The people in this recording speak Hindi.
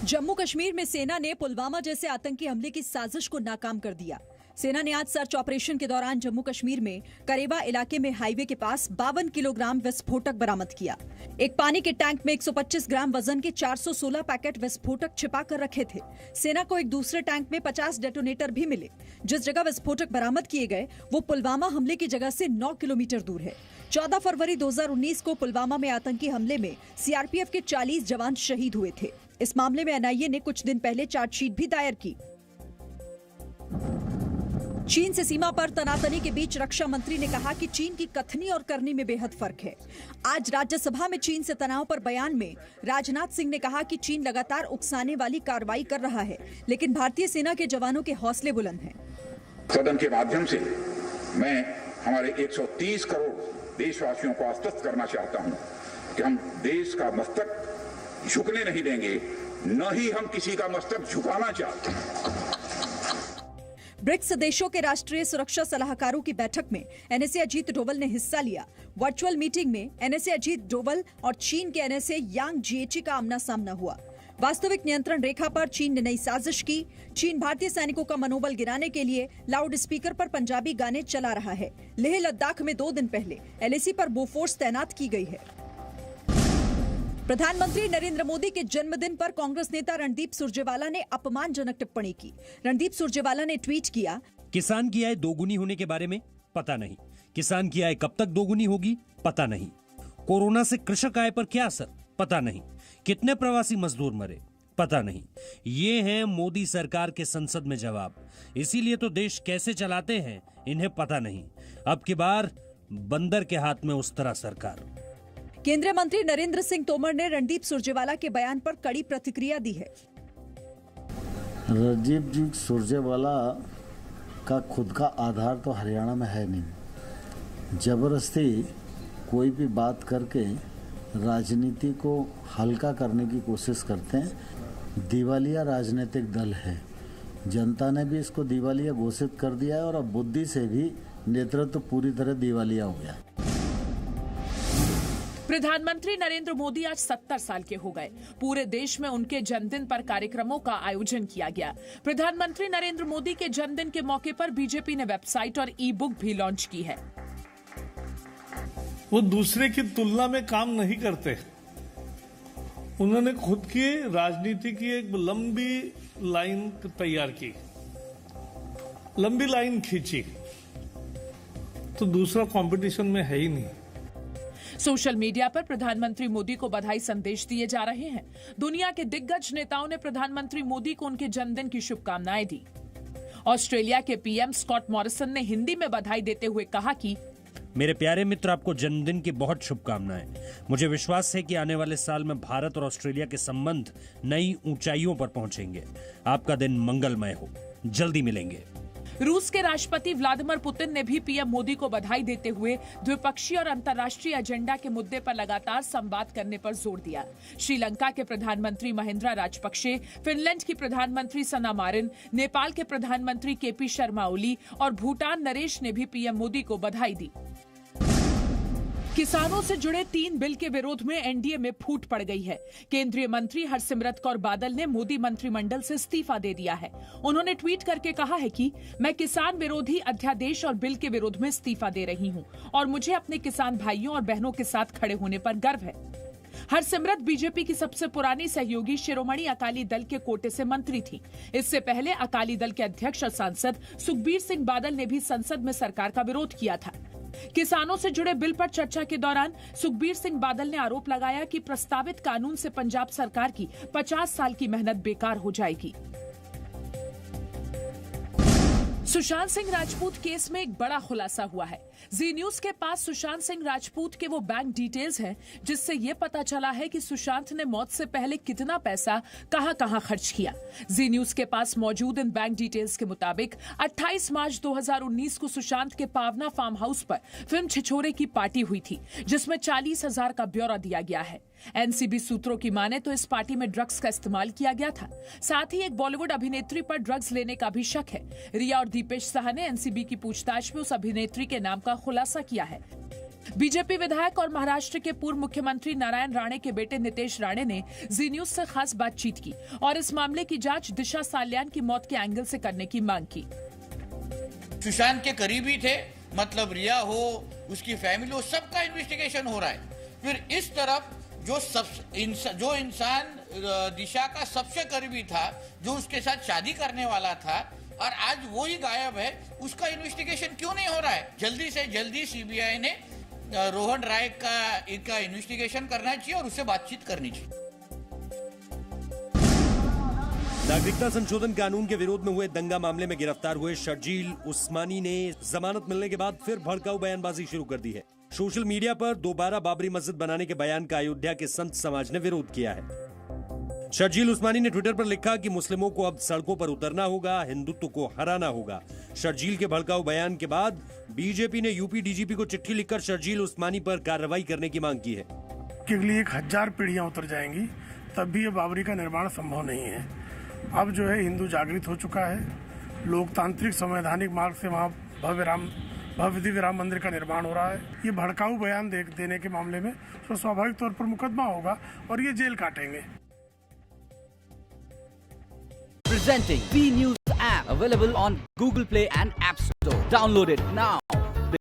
जम्मू कश्मीर में सेना ने पुलवामा जैसे आतंकी हमले की साजिश को नाकाम कर दिया। सेना ने आज सर्च ऑपरेशन के दौरान जम्मू कश्मीर में करेवा इलाके में हाईवे के पास 52 किलोग्राम विस्फोटक बरामद किया। एक पानी के टैंक में 125 ग्राम वजन के 416 पैकेट विस्फोटक छिपा कर रखे थे। सेना को एक दूसरे टैंक में 50 डेटोनेटर भी मिले। जिस जगह विस्फोटक बरामद किए गए वो पुलवामा हमले की जगह से 9 किलोमीटर दूर है। 14 फरवरी 2019 को पुलवामा में आतंकी हमले में सीआरपीएफ के 40 जवान शहीद हुए थे। इस मामले में एनआईए ने कुछ दिन पहले चार्जशीट भी दायर की। चीन से सीमा पर तनातनी के बीच रक्षा मंत्री ने कहा कि चीन की कथनी और करनी में बेहद फर्क है। आज राज्यसभा में चीन से तनाव पर बयान में राजनाथ सिंह ने कहा कि चीन लगातार उकसाने वाली कार्रवाई कर रहा है, लेकिन भारतीय सेना के जवानों के हौसले बुलंद हैं। सदन के माध्यम से मैं हमारे 130 करोड़ देशवासियों को आश्वस्त करना चाहता हूं कि हम देश का मस्तक झुकने नहीं देंगे, न ही हम किसी का मस्तक झुकाना चाहते हैं। ब्रिक्स देशों के राष्ट्रीय सुरक्षा सलाहकारों की बैठक में एनएसए अजीत डोवल ने हिस्सा लिया। वर्चुअल मीटिंग में एनएसए अजीत डोवल और चीन के एनएसए यांग जिएची का आमना सामना हुआ। वास्तविक नियंत्रण रेखा पर चीन ने नई साजिश की। चीन भारतीय सैनिकों का मनोबल गिराने के लिए लाउड स्पीकर पर पंजाबी गाने चला रहा है। लेह लद्दाख में 2 दिन पहले एलएसी पर बोफोर्स तैनात की गई है। प्रधानमंत्री नरेंद्र मोदी के जन्मदिन पर कांग्रेस नेता रणदीप सुरजेवाला ने अपमानजनक टिप्पणी की। रणदीप सुरजेवाला ने ट्वीट किया, किसान की आय दोगुनी होने के बारे में पता नहीं, किसान की आय कब तक दोगुनी होगी पता नहीं, कोरोना से कृषक आय पर क्या असर पता नहीं, कितने प्रवासी मजदूर मरे पता नहीं। ये हैं मोदी सरकार के संसद में जवाब। इसीलिए तो देश कैसे चलाते हैं इन्हें पता नहीं। अब की बार बंदर के हाथ में उस तरह सरकार। केंद्रीय मंत्री नरेंद्र सिंह तोमर ने रणदीप सुरजेवाला के बयान पर कड़ी प्रतिक्रिया दी है। रणदीप जी सुरजेवाला का खुद का आधार तो हरियाणा में है नहीं। जबरदस्ती कोई भी बात करके राजनीति को हल्का करने की कोशिश करते हैं। दिवालिया राजनीतिक दल है। जनता ने भी इसको दिवालिया घोषित कर दिया है और अब बुद्धि से भी नेतृत्व पूरी तरह दिवालिया हो गया। प्रधानमंत्री नरेंद्र मोदी आज 70 साल के हो गए। पूरे देश में उनके जन्मदिन पर कार्यक्रमों का आयोजन किया गया। प्रधानमंत्री नरेंद्र मोदी के जन्मदिन के मौके पर बीजेपी ने वेबसाइट और ई बुक भी लॉन्च की है। वो दूसरे की तुलना में काम नहीं करते। उन्होंने खुद की राजनीति की एक लंबी लाइन तैयार की, लंबी लाइन खींची, तो दूसरा कंपटीशन में है ही नहीं। सोशल मीडिया पर प्रधानमंत्री मोदी को बधाई संदेश दिए जा रहे हैं। दुनिया के दिग्गज नेताओं ने प्रधानमंत्री मोदी को उनके जन्मदिन की शुभकामनाएं दी। ऑस्ट्रेलिया के पीएम स्कॉट मॉरिसन ने हिंदी में बधाई देते हुए कहा कि मेरे प्यारे मित्र, आपको जन्मदिन की बहुत शुभकामनाएं। मुझे विश्वास है कि आने वाले साल में भारत और ऑस्ट्रेलिया के संबंध नई ऊंचाइयों पर पहुंचेंगे। आपका दिन मंगलमय हो। जल्दी मिलेंगे। रूस के राष्ट्रपति व्लादिमीर पुतिन ने भी पीएम मोदी को बधाई देते हुए द्विपक्षीय और अंतर्राष्ट्रीय एजेंडा के मुद्दे पर लगातार संवाद करने पर जोर दिया। श्रीलंका के प्रधानमंत्री महिंद्रा राजपक्षे, फिनलैंड की प्रधानमंत्री सना मारिन, नेपाल के प्रधानमंत्री केपी शर्मा ओली और भूटान नरेश ने भी पीएम मोदी को बधाई दी। किसानों से जुड़े 3 बिल के विरोध में एनडीए में फूट पड़ गई है। केंद्रीय मंत्री हरसिमरत कौर बादल ने मोदी मंत्रिमंडल से इस्तीफा दे दिया है। उन्होंने ट्वीट करके कहा है कि मैं किसान विरोधी अध्यादेश और बिल के विरोध में इस्तीफा दे रही हूं और मुझे अपने किसान भाइयों और बहनों के साथ खड़े होने पर गर्व है। हरसिमरत बीजेपी की सबसे पुरानी सहयोगी शिरोमणि अकाली दल के कोटे से मंत्री थी। इससे पहले अकाली दल के अध्यक्ष और सांसद सुखबीर सिंह बादल ने भी संसद में सरकार का विरोध किया था। किसानों से जुड़े बिल पर चर्चा के दौरान सुखबीर सिंह बादल ने आरोप लगाया कि प्रस्तावित कानून से पंजाब सरकार की 50 साल की मेहनत बेकार हो जाएगी। सुशांत सिंह राजपूत केस में एक बड़ा खुलासा हुआ है। जी न्यूज के पास सुशांत सिंह राजपूत के वो बैंक डिटेल्स हैं जिससे ये पता चला है कि सुशांत ने मौत से पहले कितना पैसा कहां खर्च किया। जी न्यूज के पास मौजूद इन बैंक डिटेल्स के मुताबिक 28 मार्च 2019 को सुशांत के पावना फार्म हाउस पर फिल्म छिछोरे की पार्टी हुई थी, जिसमें 40,000 का ब्यौरा दिया गया है। एनसीबी सूत्रों की माने तो इस पार्टी में ड्रग्स का इस्तेमाल किया गया था। साथ ही एक बॉलीवुड अभिनेत्री पर ड्रग्स लेने का भी शक है। रिया और दीपेश साहा ने एनसीबी की पूछताछ में उस अभिनेत्री के नाम का खुलासा किया है। बीजेपी विधायक और महाराष्ट्र के पूर्व मुख्यमंत्री नारायण राणे के बेटे नितेश राणे ने जी न्यूज से खास बातचीत की और इस मामले की जांच दिशा साल्यान की मौत के एंगल से करने की मांग की। सुशांत के करीबी थे, मतलब रिया हो, उसकी फैमिली हो, सबका इन्वेस्टिगेशन हो रहा है। फिर इस तरफ जो इंसान दिशा का सबसे करीबी था, जो उसके साथ शादी करने वाला था और आज वो ही गायब है, उसका इन्वेस्टिगेशन क्यों नहीं हो रहा है? जल्दी से जल्दी सीबीआई ने रोहन राय का इन्वेस्टिगेशन करना चाहिए और उससे बातचीत करनी चाहिए। नागरिकता संशोधन कानून के विरोध में हुए दंगा मामले में गिरफ्तार हुए शर्जील उस्मानी ने जमानत मिलने के बाद फिर भड़काऊ बयानबाजी शुरू कर दी है। सोशल मीडिया पर दोबारा बाबरी मस्जिद बनाने के बयान का अयोध्या के संत समाज ने विरोध किया है। शर्जील उस्मानी ने ट्विटर पर लिखा कि मुस्लिमों को अब सड़कों पर उतरना होगा, हिंदुत्व को हराना होगा। शर्जील के भड़काऊ बयान के बाद बीजेपी ने यूपी डीजीपी को चिट्ठी लिखकर शर्जील उस्मानी पर कार्रवाई करने की मांग की है। के लिए 1000 पीढ़ियां उतर जाएंगी तब भी ये बाबरी का निर्माण संभव नहीं है। अब जो है हिंदू जागृत हो चुका है, लोकतांत्रिक संवैधानिक मार्ग से वहाँ भव्य दिव्य राम मंदिर का निर्माण हो रहा है। ये भड़काऊ बयान देने के मामले में तो स्वाभाविक तौर पर मुकदमा होगा और ये जेल काटेंगे। Presenting B News app available on Google Play and App Store. Download it now.